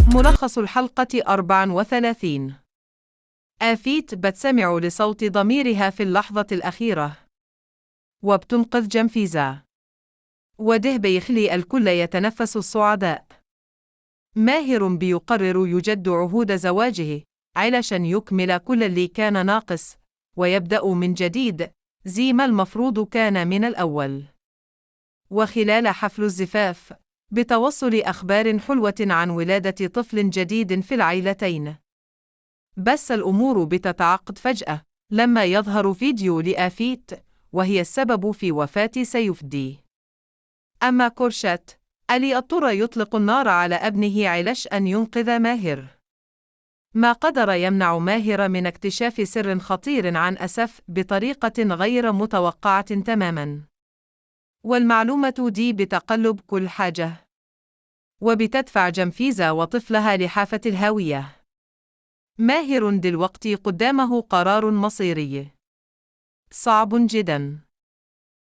ملخص الحلقة 34. آفيت بتسمع لصوت ضميرها في اللحظة الأخيرة، وبتنقذ جنفيزا، وده بيخلي الكل يتنفس الصعداء. ماهر بيقرر يجد عهود زواجه علشان يكمل كل اللي كان ناقص، ويبدأ من جديد زي ما المفروض كان من الأول. وخلال حفل الزفاف، بتوصل أخبار حلوة عن ولادة طفل جديد في العائلتين. بس الأمور بتتعقد فجأة لما يظهر فيديو لآفيت، وهي السبب في وفاة سيفدي. أما كورشات، ألي اضطر يطلق النار على ابنه علشان ينقذ ماهر. ما قدر يمنع ماهر من اكتشاف سر خطير عن أسف بطريقة غير متوقعة تماما. والمعلومة دي بتقلب كل حاجة، وبتدفع جنفيزا وطفلها لحافة الهاوية. ماهر دلوقتي قدامه قرار مصيري صعب جدا.